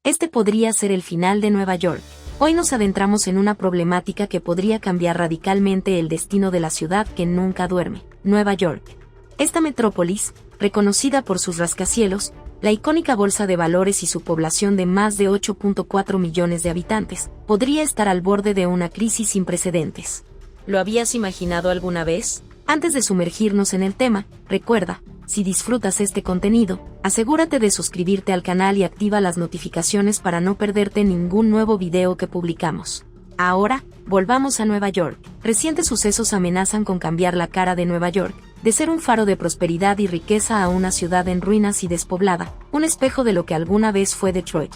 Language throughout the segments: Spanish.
este podría ser el final de Nueva York. Hoy nos adentramos en una problemática que podría cambiar radicalmente el destino de la ciudad que nunca duerme, Nueva York. Esta metrópolis, reconocida por sus rascacielos, la icónica bolsa de valores y su población de más de 8.4 millones de habitantes, podría estar al borde de una crisis sin precedentes. ¿Lo habías imaginado alguna vez? Antes de sumergirnos en el tema, recuerda, si disfrutas este contenido, asegúrate de suscribirte al canal y activa las notificaciones para no perderte ningún nuevo video que publicamos. Ahora, volvamos a Nueva York. Recientes sucesos amenazan con cambiar la cara de Nueva York, de ser un faro de prosperidad y riqueza a una ciudad en ruinas y despoblada, un espejo de lo que alguna vez fue Detroit.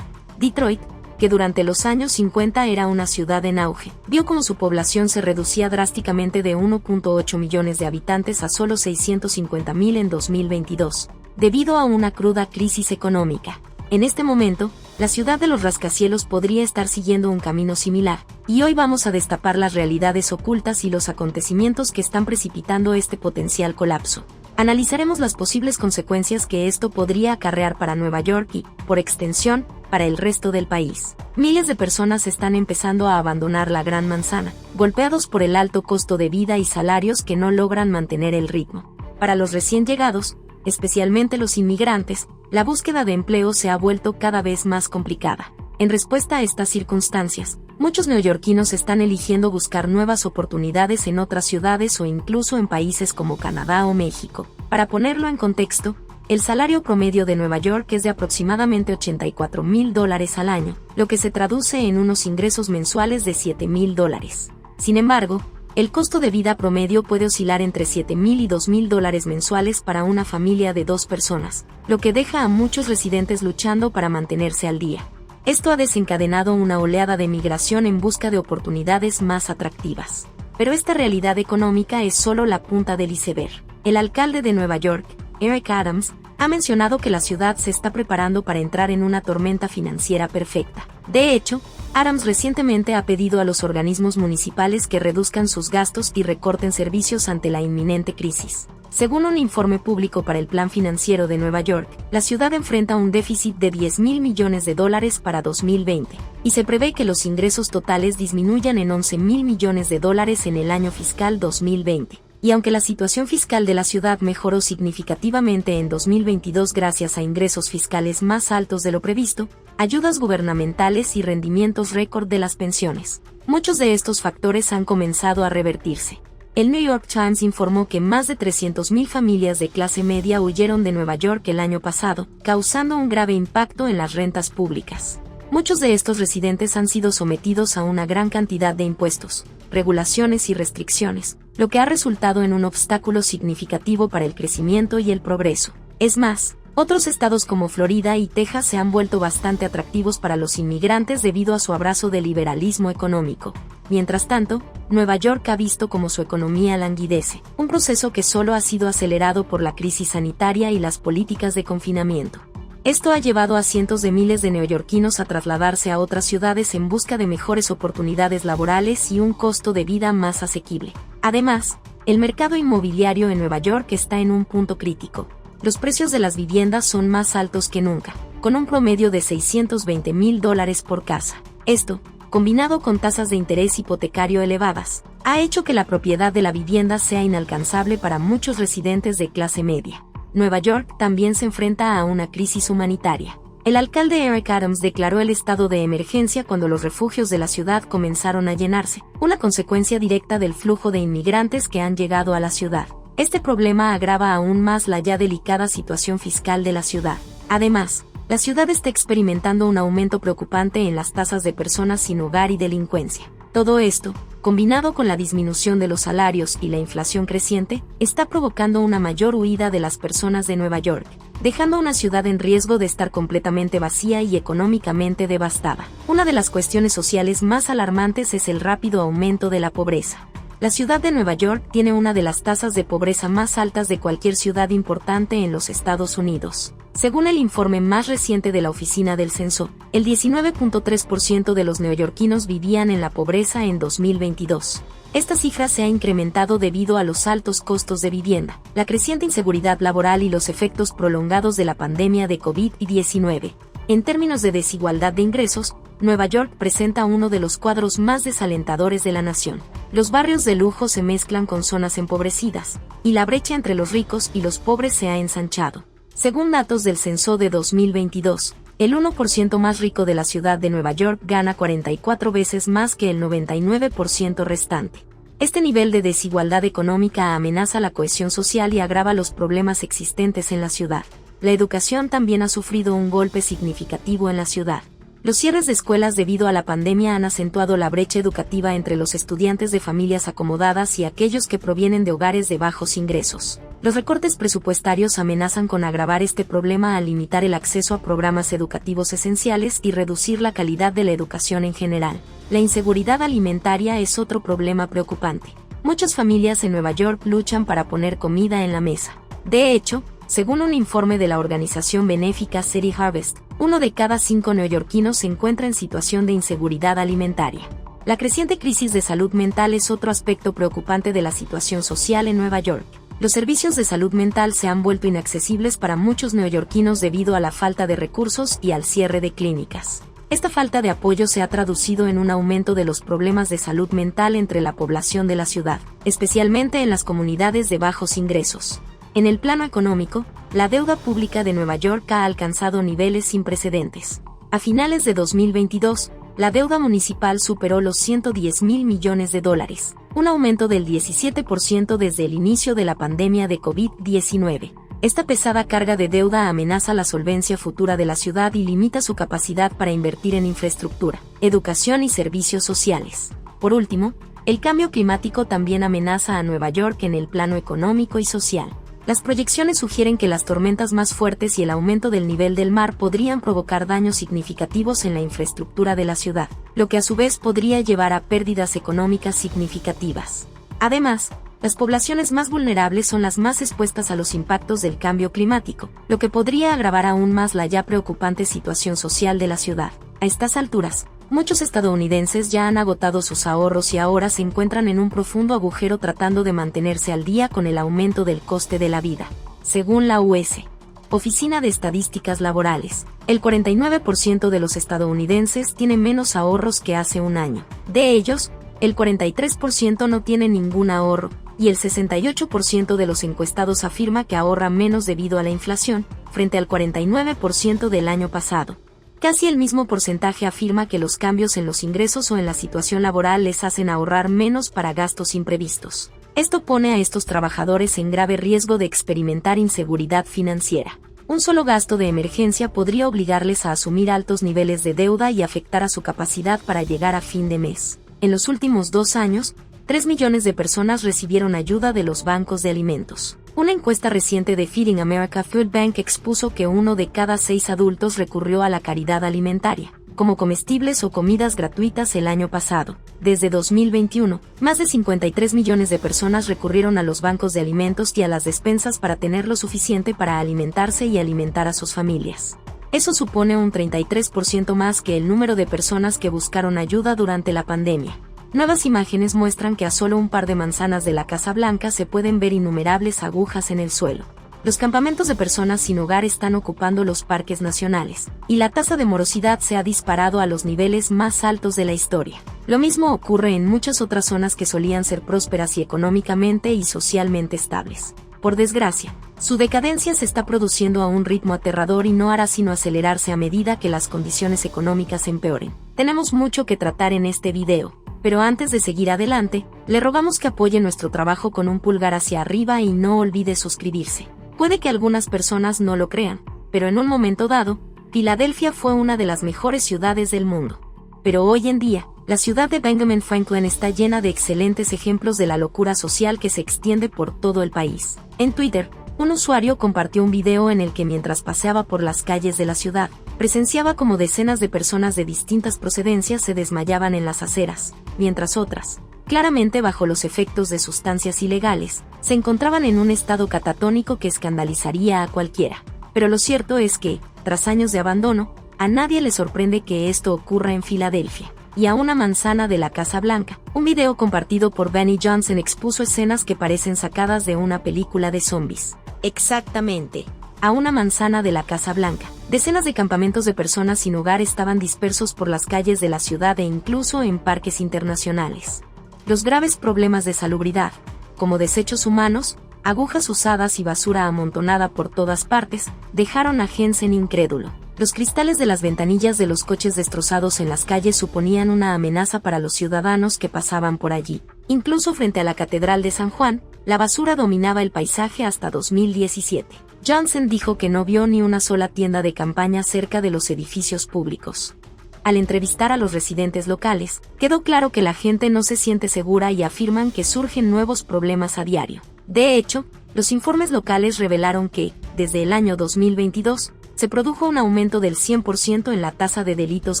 Detroit, que durante los años 50 era una ciudad en auge, vio como su población se reducía drásticamente de 1.8 millones de habitantes a solo 650.000 en 2022, debido a una cruda crisis económica. En este momento, la ciudad de los rascacielos podría estar siguiendo un camino similar, y hoy vamos a destapar las realidades ocultas y los acontecimientos que están precipitando este potencial colapso. Analizaremos las posibles consecuencias que esto podría acarrear para Nueva York y, por extensión, para el resto del país. Miles de personas están empezando a abandonar la Gran Manzana, golpeados por el alto costo de vida y salarios que no logran mantener el ritmo. Para los recién llegados, especialmente los inmigrantes, la búsqueda de empleo se ha vuelto cada vez más complicada. En respuesta a estas circunstancias, muchos neoyorquinos están eligiendo buscar nuevas oportunidades en otras ciudades o incluso en países como Canadá o México. Para ponerlo en contexto, el salario promedio de Nueva York es de aproximadamente $84,000 al año, lo que se traduce en unos ingresos mensuales de $7,000. Sin embargo, el costo de vida promedio puede oscilar entre $7,000 y $2,000 mensuales para una familia de 2 personas, lo que deja a muchos residentes luchando para mantenerse al día. Esto ha desencadenado una oleada de migración en busca de oportunidades más atractivas. Pero esta realidad económica es solo la punta del iceberg. El alcalde de Nueva York, Eric Adams, ha mencionado que la ciudad se está preparando para entrar en una tormenta financiera perfecta. De hecho, Adams recientemente ha pedido a los organismos municipales que reduzcan sus gastos y recorten servicios ante la inminente crisis. Según un informe público para el Plan Financiero de Nueva York, la ciudad enfrenta un déficit de $10,000 millones para 2020, y se prevé que los ingresos totales disminuyan en $11,000 millones en el año fiscal 2020. Y aunque la situación fiscal de la ciudad mejoró significativamente en 2022 gracias a ingresos fiscales más altos de lo previsto, ayudas gubernamentales y rendimientos récord de las pensiones, muchos de estos factores han comenzado a revertirse. El New York Times informó que más de 300,000 familias de clase media huyeron de Nueva York el año pasado, causando un grave impacto en las rentas públicas. Muchos de estos residentes han sido sometidos a una gran cantidad de impuestos, regulaciones y restricciones, lo que ha resultado en un obstáculo significativo para el crecimiento y el progreso. Es más, otros estados como Florida y Texas se han vuelto bastante atractivos para los inmigrantes debido a su abrazo del liberalismo económico. Mientras tanto, Nueva York ha visto cómo su economía languidece, un proceso que solo ha sido acelerado por la crisis sanitaria y las políticas de confinamiento. Esto ha llevado a cientos de miles de neoyorquinos a trasladarse a otras ciudades en busca de mejores oportunidades laborales y un costo de vida más asequible. Además, el mercado inmobiliario en Nueva York está en un punto crítico. Los precios de las viviendas son más altos que nunca, con un promedio de $620,000 por casa. Esto, combinado con tasas de interés hipotecario elevadas, ha hecho que la propiedad de la vivienda sea inalcanzable para muchos residentes de clase media. Nueva York también se enfrenta a una crisis humanitaria. El alcalde Eric Adams declaró el estado de emergencia cuando los refugios de la ciudad comenzaron a llenarse, una consecuencia directa del flujo de inmigrantes que han llegado a la ciudad. Este problema agrava aún más la ya delicada situación fiscal de la ciudad. Además, la ciudad está experimentando un aumento preocupante en las tasas de personas sin hogar y delincuencia. Todo esto, combinado con la disminución de los salarios y la inflación creciente, está provocando una mayor huida de las personas de Nueva York, dejando una ciudad en riesgo de estar completamente vacía y económicamente devastada. Una de las cuestiones sociales más alarmantes es el rápido aumento de la pobreza. La ciudad de Nueva York tiene una de las tasas de pobreza más altas de cualquier ciudad importante en los Estados Unidos. Según el informe más reciente de la Oficina del Censo, el 19.3% de los neoyorquinos vivían en la pobreza en 2022. Esta cifra se ha incrementado debido a los altos costos de vivienda, la creciente inseguridad laboral y los efectos prolongados de la pandemia de COVID-19. En términos de desigualdad de ingresos, Nueva York presenta uno de los cuadros más desalentadores de la nación. Los barrios de lujo se mezclan con zonas empobrecidas, y la brecha entre los ricos y los pobres se ha ensanchado. Según datos del censo de 2022, el 1% más rico de la ciudad de Nueva York gana 44 veces más que el 99% restante. Este nivel de desigualdad económica amenaza la cohesión social y agrava los problemas existentes en la ciudad. La educación también ha sufrido un golpe significativo en la ciudad. Los cierres de escuelas debido a la pandemia han acentuado la brecha educativa entre los estudiantes de familias acomodadas y aquellos que provienen de hogares de bajos ingresos. Los recortes presupuestarios amenazan con agravar este problema al limitar el acceso a programas educativos esenciales y reducir la calidad de la educación en general. La inseguridad alimentaria es otro problema preocupante. Muchas familias en Nueva York luchan para poner comida en la mesa. De hecho, según un informe de la organización benéfica City Harvest, 1 de cada 5 neoyorquinos se encuentra en situación de inseguridad alimentaria. La creciente crisis de salud mental es otro aspecto preocupante de la situación social en Nueva York. Los servicios de salud mental se han vuelto inaccesibles para muchos neoyorquinos debido a la falta de recursos y al cierre de clínicas. Esta falta de apoyo se ha traducido en un aumento de los problemas de salud mental entre la población de la ciudad, especialmente en las comunidades de bajos ingresos. En el plano económico, la deuda pública de Nueva York ha alcanzado niveles sin precedentes. A finales de 2022, la deuda municipal superó los $110,000 millones, un aumento del 17% desde el inicio de la pandemia de COVID-19. Esta pesada carga de deuda amenaza la solvencia futura de la ciudad y limita su capacidad para invertir en infraestructura, educación y servicios sociales. Por último, el cambio climático también amenaza a Nueva York en el plano económico y social. Las proyecciones sugieren que las tormentas más fuertes y el aumento del nivel del mar podrían provocar daños significativos en la infraestructura de la ciudad, lo que a su vez podría llevar a pérdidas económicas significativas. Además, las poblaciones más vulnerables son las más expuestas a los impactos del cambio climático, lo que podría agravar aún más la ya preocupante situación social de la ciudad. A estas alturas, muchos estadounidenses ya han agotado sus ahorros y ahora se encuentran en un profundo agujero tratando de mantenerse al día con el aumento del coste de la vida. Según la US Oficina de Estadísticas Laborales, el 49% de los estadounidenses tiene menos ahorros que hace un año. De ellos, el 43% no tiene ningún ahorro, y el 68% de los encuestados afirma que ahorra menos debido a la inflación, frente al 49% del año pasado. Casi el mismo porcentaje afirma que los cambios en los ingresos o en la situación laboral les hacen ahorrar menos para gastos imprevistos. Esto pone a estos trabajadores en grave riesgo de experimentar inseguridad financiera. Un solo gasto de emergencia podría obligarles a asumir altos niveles de deuda y afectar a su capacidad para llegar a fin de mes. En los últimos 2 años, 3 millones de personas recibieron ayuda de los bancos de alimentos. Una encuesta reciente de Feeding America Food Bank expuso que 1 de cada 6 adultos recurrió a la caridad alimentaria, como comestibles o comidas gratuitas el año pasado. Desde 2021, más de 53 millones de personas recurrieron a los bancos de alimentos y a las despensas para tener lo suficiente para alimentarse y alimentar a sus familias. Eso supone un 33% más que el número de personas que buscaron ayuda durante la pandemia. Nuevas imágenes muestran que a solo un par de manzanas de la Casa Blanca se pueden ver innumerables agujas en el suelo. Los campamentos de personas sin hogar están ocupando los parques nacionales, y la tasa de morosidad se ha disparado a los niveles más altos de la historia. Lo mismo ocurre en muchas otras zonas que solían ser prósperas y económicamente y socialmente estables. Por desgracia, su decadencia se está produciendo a un ritmo aterrador y no hará sino acelerarse a medida que las condiciones económicas empeoren. Tenemos mucho que tratar en este video, pero antes de seguir adelante, le rogamos que apoye nuestro trabajo con un pulgar hacia arriba y no olvide suscribirse. Puede que algunas personas no lo crean, pero en un momento dado, Filadelfia fue una de las mejores ciudades del mundo. Pero hoy en día, la ciudad de Benjamin Franklin está llena de excelentes ejemplos de la locura social que se extiende por todo el país. En Twitter, un usuario compartió un video en el que mientras paseaba por las calles de la ciudad, presenciaba como decenas de personas de distintas procedencias se desmayaban en las aceras, mientras otras, claramente bajo los efectos de sustancias ilegales, se encontraban en un estado catatónico que escandalizaría a cualquiera. Pero lo cierto es que, tras años de abandono, a nadie le sorprende que esto ocurra en Filadelfia. Y a una manzana de la Casa Blanca. Un video compartido por Benny Johnson expuso escenas que parecen sacadas de una película de zombies. Exactamente. a una manzana de la Casa Blanca. Decenas de campamentos de personas sin hogar estaban dispersos por las calles de la ciudad e incluso en parques internacionales. Los graves problemas de salubridad, como desechos humanos, agujas usadas y basura amontonada por todas partes, dejaron a Jensen incrédulo. Los cristales de las ventanillas de los coches destrozados en las calles suponían una amenaza para los ciudadanos que pasaban por allí. Incluso frente a la Catedral de San Juan, la basura dominaba el paisaje hasta 2017. Johnson dijo que no vio ni una sola tienda de campaña cerca de los edificios públicos. Al entrevistar a los residentes locales, quedó claro que la gente no se siente segura y afirman que surgen nuevos problemas a diario. De hecho, los informes locales revelaron que, desde el año 2022, se produjo un aumento del 100% en la tasa de delitos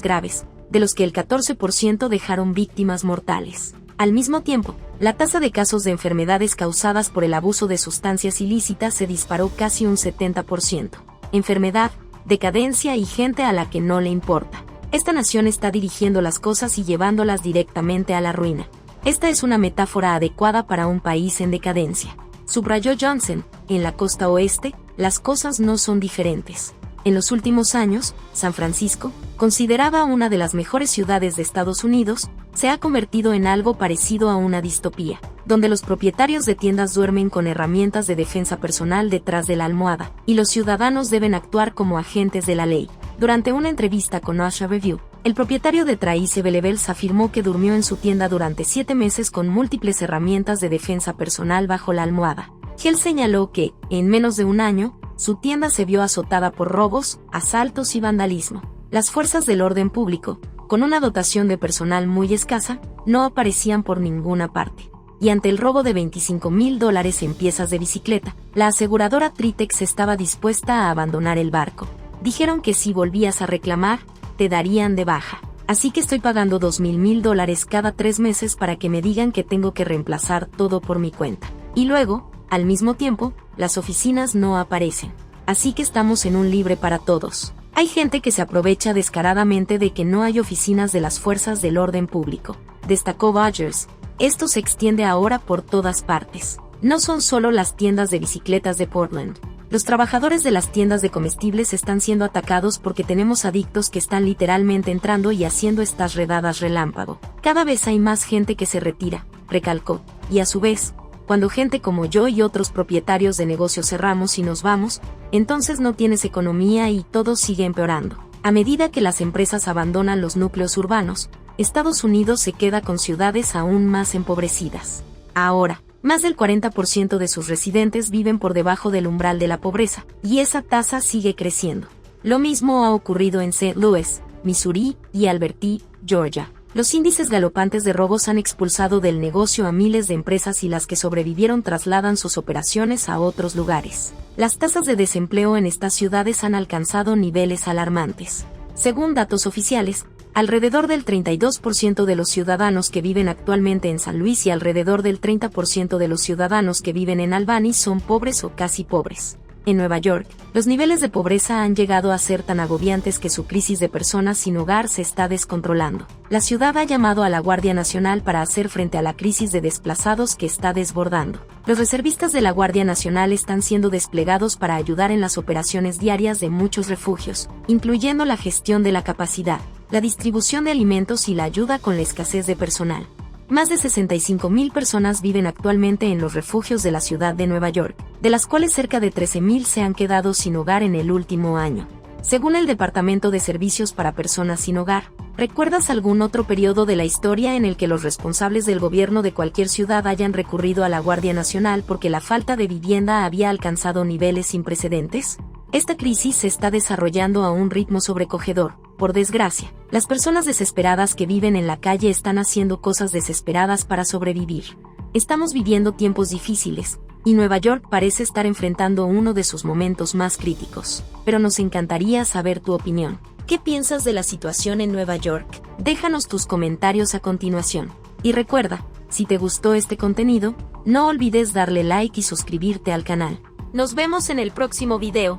graves, de los que el 14% dejaron víctimas mortales. Al mismo tiempo, la tasa de casos de enfermedades causadas por el abuso de sustancias ilícitas se disparó casi un 70%. Enfermedad, decadencia y gente a la que no le importa. Esta nación está dirigiendo las cosas y llevándolas directamente a la ruina. Esta es una metáfora adecuada para un país en decadencia. Subrayó Johnson, en la costa oeste, las cosas no son diferentes. En los últimos años, San Francisco, considerada una de las mejores ciudades de Estados Unidos, se ha convertido en algo parecido a una distopía, donde los propietarios de tiendas duermen con herramientas de defensa personal detrás de la almohada, y los ciudadanos deben actuar como agentes de la ley. Durante una entrevista con OSHA Review, el propietario de Tracy Belevels afirmó que durmió en su tienda durante 7 meses con múltiples herramientas de defensa personal bajo la almohada. Él señaló que, en menos de un año, su tienda se vio azotada por robos, asaltos y vandalismo. Las fuerzas del orden público, con una dotación de personal muy escasa, no aparecían por ninguna parte. Y ante el robo de $25,000 en piezas de bicicleta, la aseguradora Tritex estaba dispuesta a abandonar el barco. Dijeron que si volvías a reclamar, te darían de baja. Así que estoy pagando $2,000 cada 3 meses para que me digan que tengo que reemplazar todo por mi cuenta. Y luego, al mismo tiempo, las oficinas no aparecen. Así que estamos en un libre para todos. Hay gente que se aprovecha descaradamente de que no hay oficinas de las fuerzas del orden público, destacó Rogers. Esto se extiende ahora por todas partes. No son solo las tiendas de bicicletas de Portland. Los trabajadores de las tiendas de comestibles están siendo atacados porque tenemos adictos que están literalmente entrando y haciendo estas redadas relámpago. Cada vez hay más gente que se retira, recalcó, y a su vez, cuando gente como yo y otros propietarios de negocios cerramos y nos vamos, entonces no tienes economía y todo sigue empeorando. A medida que las empresas abandonan los núcleos urbanos, Estados Unidos se queda con ciudades aún más empobrecidas. Ahora, más del 40% de sus residentes viven por debajo del umbral de la pobreza, y esa tasa sigue creciendo. Lo mismo ha ocurrido en St. Louis, Missouri, y Alberti, Georgia. Los índices galopantes de robos han expulsado del negocio a miles de empresas y las que sobrevivieron trasladan sus operaciones a otros lugares. Las tasas de desempleo en estas ciudades han alcanzado niveles alarmantes. Según datos oficiales, alrededor del 32% de los ciudadanos que viven actualmente en San Luis y alrededor del 30% de los ciudadanos que viven en Albany son pobres o casi pobres. En Nueva York, los niveles de pobreza han llegado a ser tan agobiantes que su crisis de personas sin hogar se está descontrolando. La ciudad ha llamado a la Guardia Nacional para hacer frente a la crisis de desplazados que está desbordando. Los reservistas de la Guardia Nacional están siendo desplegados para ayudar en las operaciones diarias de muchos refugios, incluyendo la gestión de la capacidad, la distribución de alimentos y la ayuda con la escasez de personal. Más de 65,000 personas viven actualmente en los refugios de la ciudad de Nueva York, de las cuales cerca de 13,000 se han quedado sin hogar en el último año. Según el Departamento de Servicios para Personas sin Hogar, ¿recuerdas algún otro periodo de la historia en el que los responsables del gobierno de cualquier ciudad hayan recurrido a la Guardia Nacional porque la falta de vivienda había alcanzado niveles sin precedentes? Esta crisis se está desarrollando a un ritmo sobrecogedor. Por desgracia, las personas desesperadas que viven en la calle están haciendo cosas desesperadas para sobrevivir. Estamos viviendo tiempos difíciles, y Nueva York parece estar enfrentando uno de sus momentos más críticos. Pero nos encantaría saber tu opinión. ¿Qué piensas de la situación en Nueva York? Déjanos tus comentarios a continuación. Y recuerda, si te gustó este contenido, no olvides darle like y suscribirte al canal. Nos vemos en el próximo video.